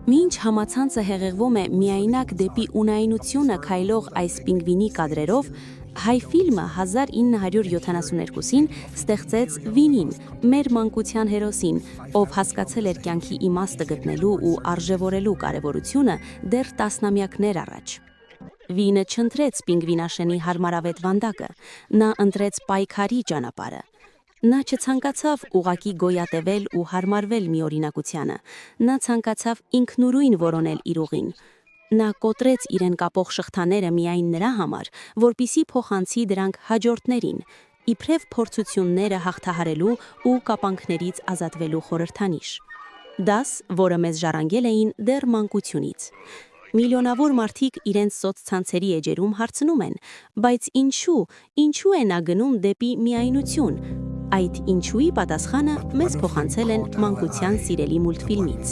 Մինչ համացանցը հեղեղվում է միայնակ դեպի ունայնությունը քայլող այս պինգվինի կադրերով, հայ ֆիլմը 1972-ին ստեղծեց Վինին, մեր մանկության հերոսին, ով հասկացել էր կյանքի իմաստը գտնելու ու արժևորելու կարևորությունը դեռ տասնամյակներ առաջ։ Վինը չընտրեց պինգվինաշենի հարմարավետ վանդակը, նա ընտրեց պայքարի ճանապարհը։ Նա չցանկացավ ուղղակի գոյատևել ու հարմարվել մի օրինակությանը, նա ցանկացավ ինքնուրույն որոնել իր ուղին։ Նա կոտրեց իրեն կապող շղթաները միայն նրա համար, որպիսի փոխանցի դրանք հաջորդներին, իբրև փորձությունները հաղթահարելու ու կապանքներից ազատվելու խորհրդանիշ։ Դաս, որը մեզ ժառանգել էին դեռ մանկությունից։ Միլիոնավոր մարդիկ իրենց սոցցանցերի էջերում հարցնում են, բայց ինչու է նա գնում դեպի միայնություն։ Այդ ինչուի պատասխանը մեզ փոխանցել են մանկության սիրելի մուլտֆիլմից։